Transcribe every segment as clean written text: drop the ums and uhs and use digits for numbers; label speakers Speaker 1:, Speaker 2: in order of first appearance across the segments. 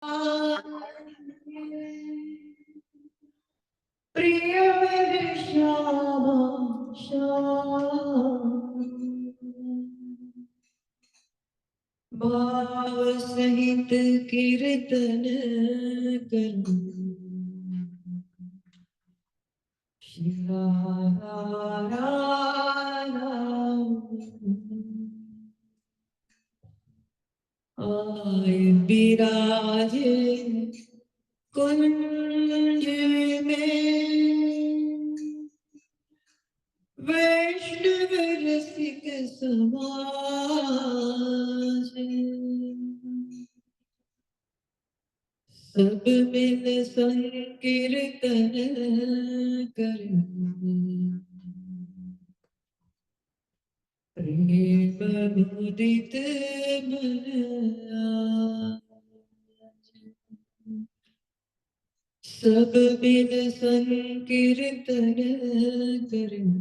Speaker 1: प्रिय मेरे श्याम श्याम, भाव सहित कीर्तन करूं श्री राधा आए विराजे कुंज में वैष्णव रसिक समाज, सब मिल संकीर्तन करें प्रेम मुदित मन आज। सब मिल संकीर्तन करें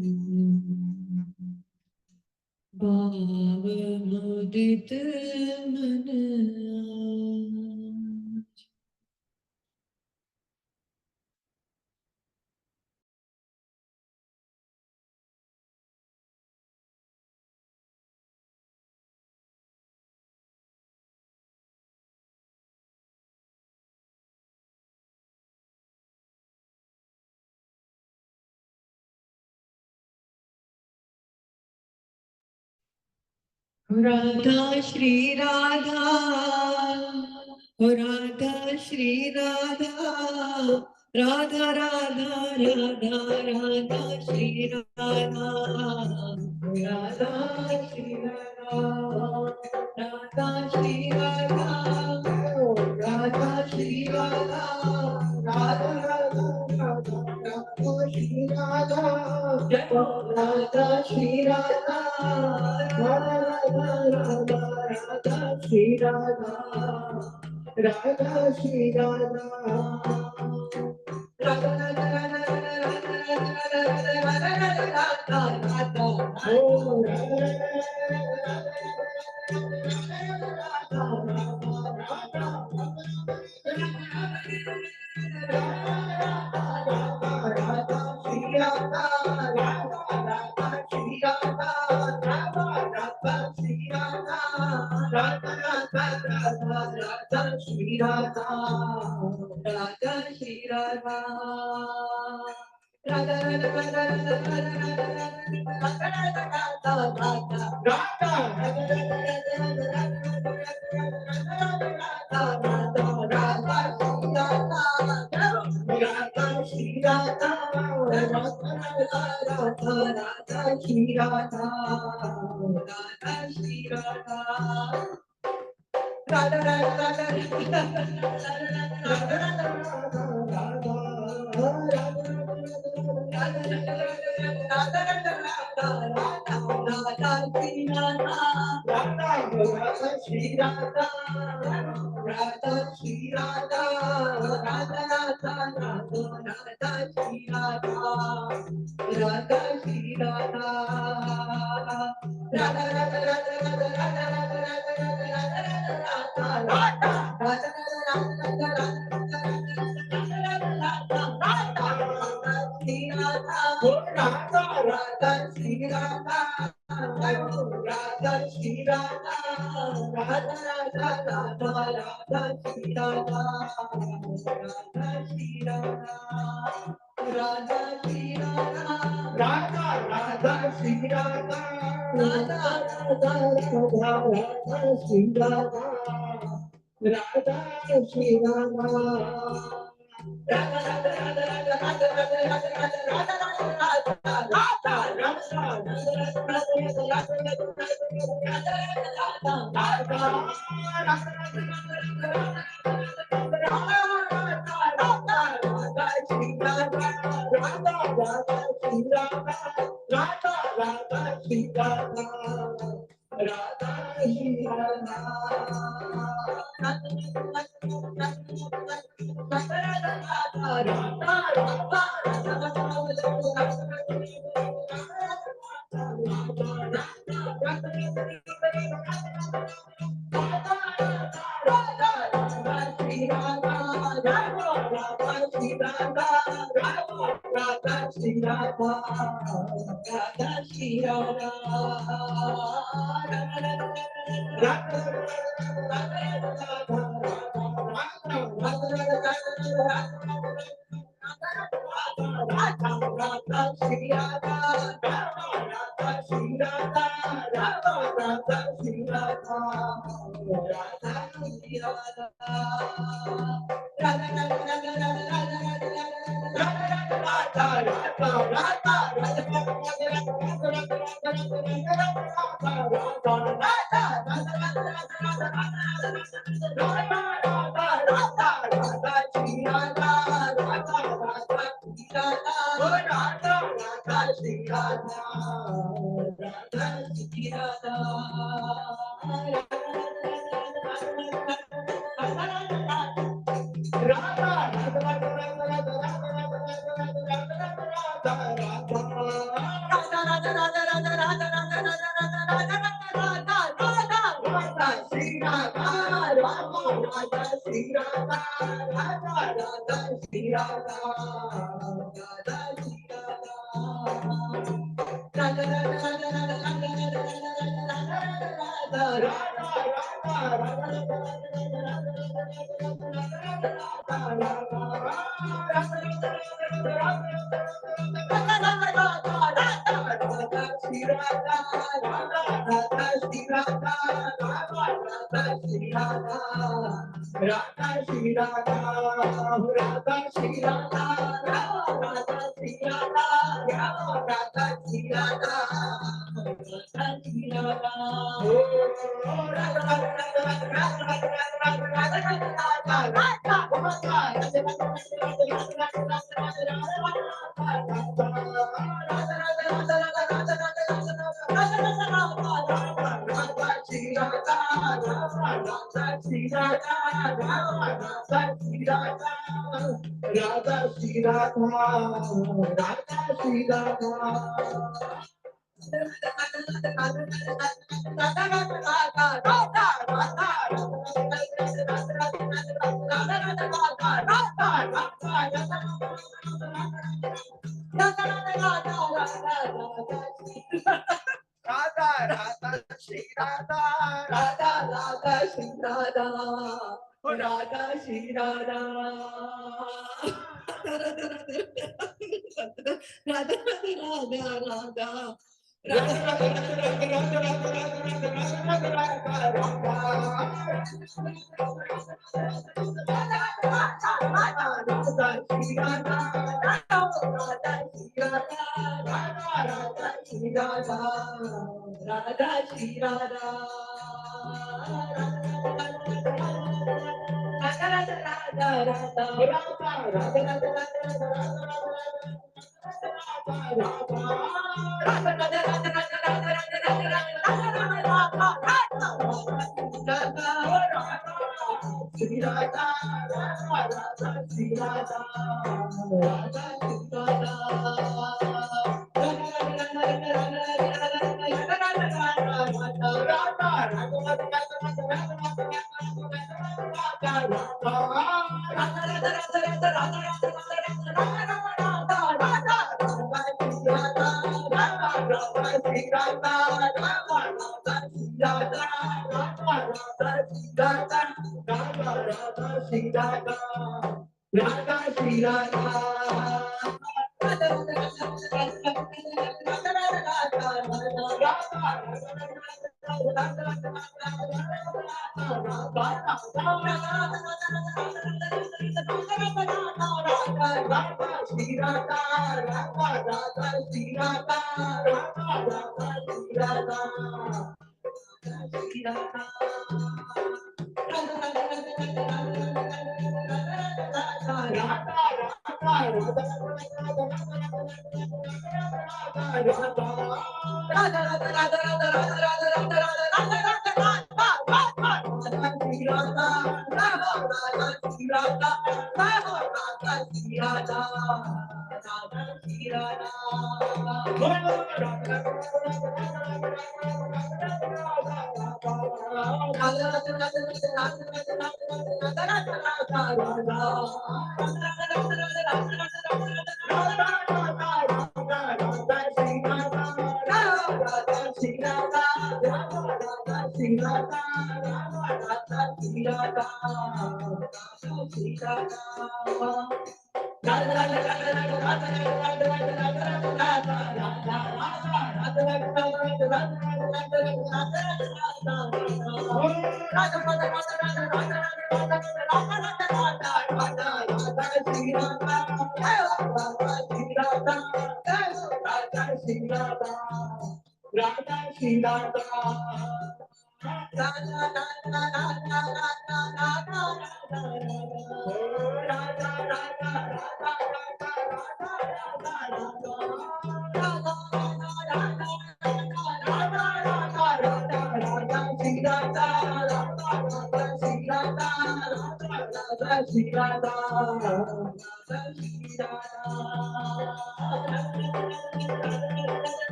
Speaker 1: भाव मुदित मन आज। Radha Shri Radha, Radha Shri Radha, Radha Radha Radha Radha Shri Radha, Radha Shri Radha, Radha Shri Radha, Radha Shri Radha, Radha Radha Radha Radha Shri Radha, Radha Shri Radha, Radha Radha Radha Shri Radha, Radha Shri Radha, Radha Radha Shri Radha, Radha Shri Radha, Radha Radha Radha Shri Radha, Radha Shri Radha, Radha Shri Radha, Radha Radha Shri Radha, Radha Shri Radha, Radha Radha Radha Shri Radha, Radha Shri Radha, Radha Radha Radha Shri Radha, Radha Shri Radha, Radha Radha Radha Radha Shri Radha, Radha Shri Radha, Radha Shri Radha, Radha Radha Shri Radha, Radha Radha Radha Radha Shri Radha, Radha Shri Radha, Radha Radha Radha Radha Radha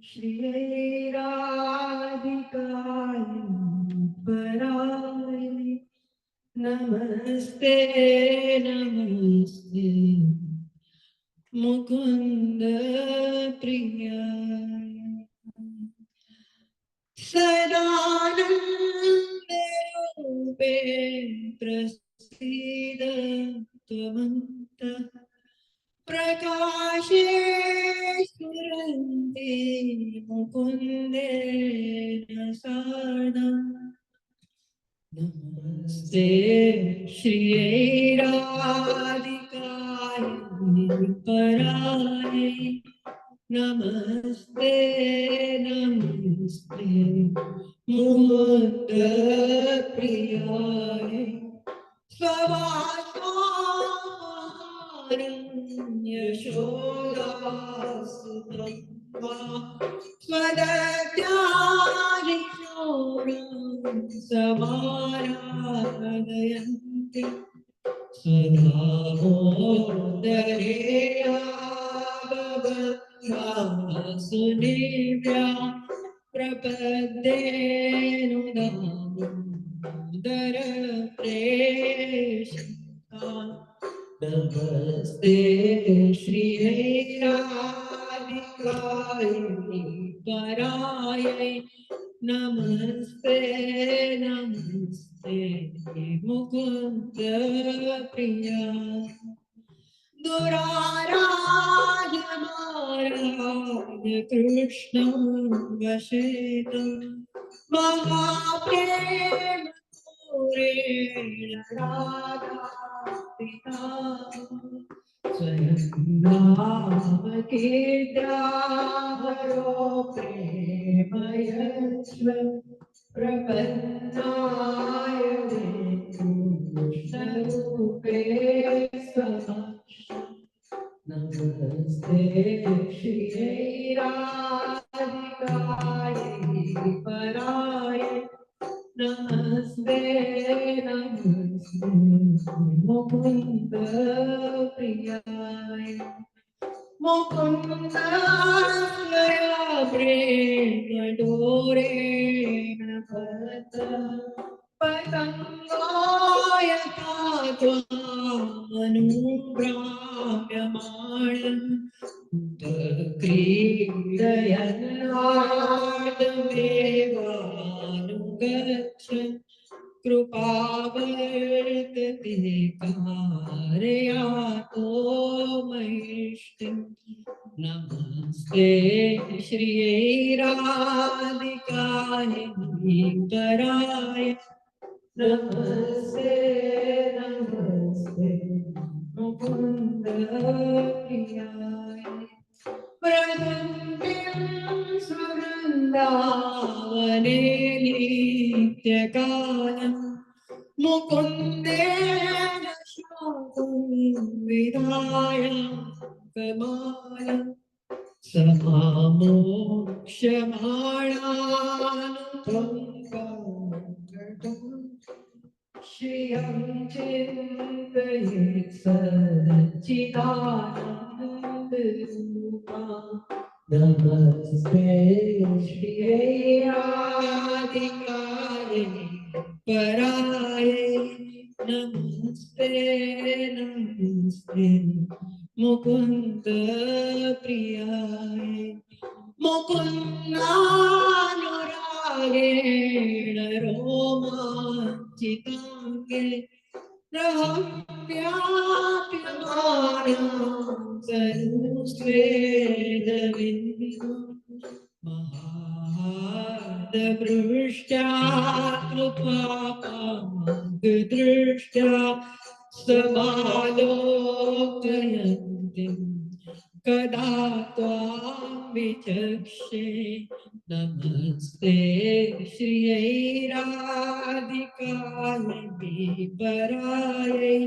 Speaker 1: Shri Radhika Parayani Namaste Namaste Mukunda Priya Sadananda Rupe Prasida Tvamanta Prakashe Suranti Mukunde Nasada Namaste Shri Radhika Parayani नमस्ते नमस्ते मुकुंद प्रियाय स्ववासाहारं यशोदासुतं स्वदत्यादिशौरं समाराधयन्ति सदा मोदरेया भवत्या सुनिव्या प्रपद्येनुदामोदर प्रेषिता नमस्ते श्रीराधिकायै परायै नमस्ते नमस्ते मुकुंद प्रिया दुराराधमाराध कृष्ण वशेतं महाप्रेम पूरेण राधा पिता स्वयं नाम कीर्तनारो प्रेमयस्व प्रपन्नाय कृष्णरूपे स्वभाष नमस्ते श्रीराधिकायै परायै नमस्ते नमस्ते मुकुंद प्रियाय मुकुंद प्रेम डोरेण भक्त पतंगाय त्वामनुग्राम्यमाणम् क्रीडयन्नादमेवानुगच्छन् कृपावर्तते कारयातो महेष्टिम् नमस्ते श्रीराधिकायै पराय नमस्ते नमस्ते मुकुंद प्रियाय प्रसन्नं स्ववृन्दावने नित्यकालं मुकुन्देन शान्तं विधाय कमालम् समामोक्षमाणानुकम्पां श्रियं चिन्तयेत् सच्चिदानन्दरूपा नमस्ते श्रियै राधिकायै परायै नमस्ते नमस्ते मुकुंद प्रियाय मुकुन्दानुरागेण रोमाञ्चिताङ्गे रहव्याप्यमानं तनुस्वेदविन्दु महादवृष्ट्या कृपापाङ्गदृष्ट्या समालोकयन्ति कदा त्वां विचक्षे नमस्ते श्रियै राधिकायै परायै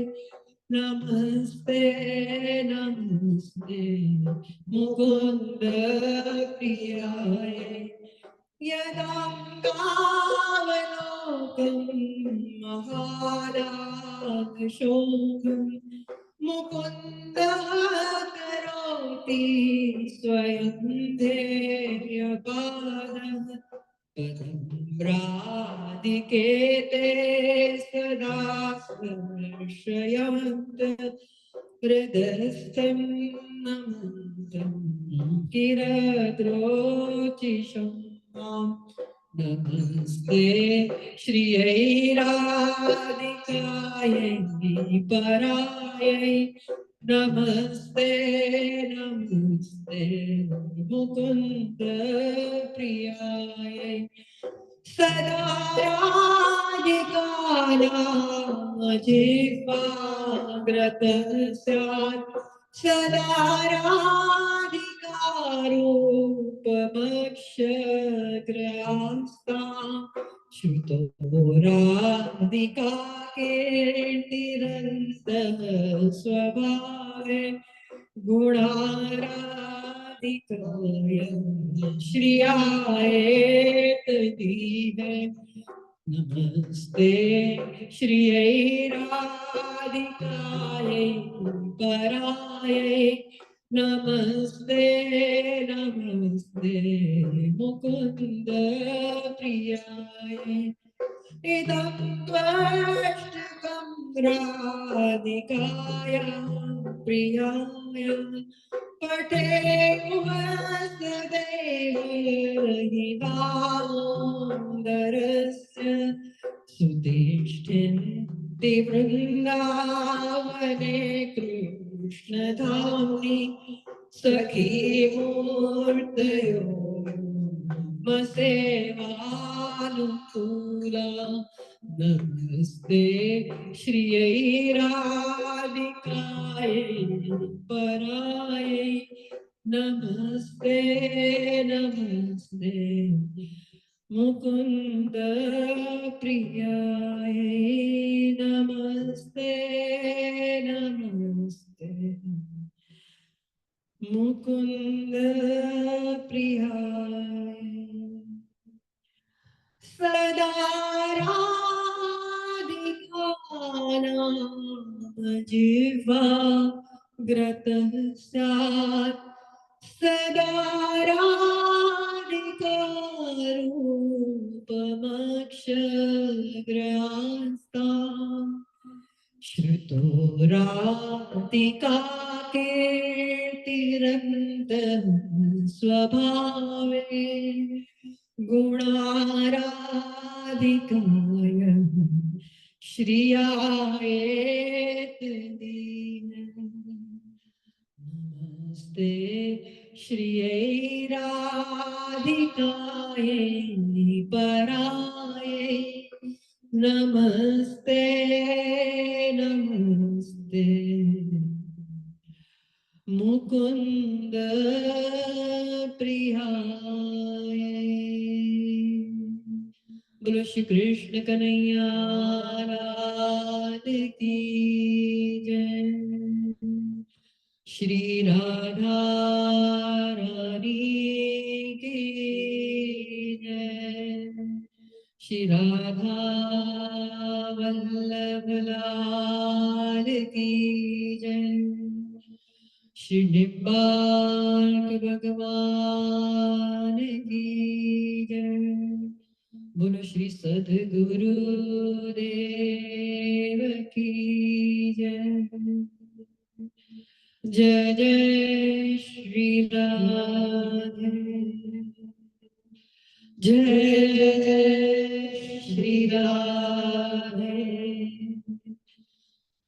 Speaker 1: नमस्ते नमस्ते मुकुंद प्रियाय यदाङ्गावलोकं महारागशोकं मुकुन्दः करोति स्वयं धैर्यपादः पदम्रादिकेते सदा स्पर्शयन्त हृदयस्थं नमन्तं किरद्रोचिषं माम् नमस्ते श्रियै राधिकायै परायै नमस्ते नमस्ते मुकुंद प्रियायै सदा राधिकानां जिह्वाग्रतः स्यात् सदा राधिका रूपमक्षग्रहस्ता श्रुतो राधिका कीर्तिरन्तः स्वभावे गुणाराधिकाय श्रियायेतदीहे नमस्ते श्रियै राधिकायै परायै नमस्ते नमस्ते मुकुन्द प्रियाय इदं त्वष्टकं राधिकायां प्रियाय पठे सदैव हि दामोदरस्य सुतिष्ठन्ति वृन्दावने कृष्णधाम्नि सखी मूर्तयो मसेवानुकूला नमस्ते श्रियै राधिकायै परायै नमस्ते नमस्ते मुकुन्द प्रियाय नमस्ते नमस्ते मुकुन्द प्रियाय सदा राधिका नाम जिह्वा ग्रतः स्यात् सदा राधिका रूपमक्षग्रहस्ता श्रुतो राधिका कीर्तिरन्तः स्वभावे गुणाराधिकाय श्रियायेतदीने नमस्ते श्रियै राधिकायै परायै नमस्ते नमस्ते मुकुन्द प्रियाय बोलो श्री कृष्ण कन्हैया लाल की जय श्री राधा रानी की जय श्री राधा वल्लभ लाल की जय श्री निब्बार्क भगवान की जय बोलो श्री सद्गुरु देव की जय जय जय श्री राधे जय जय श्री राधे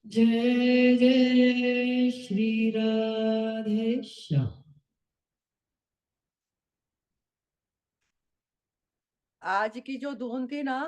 Speaker 1: जय जय श्री राधे श्याम।
Speaker 2: आज की जो धुन थी ना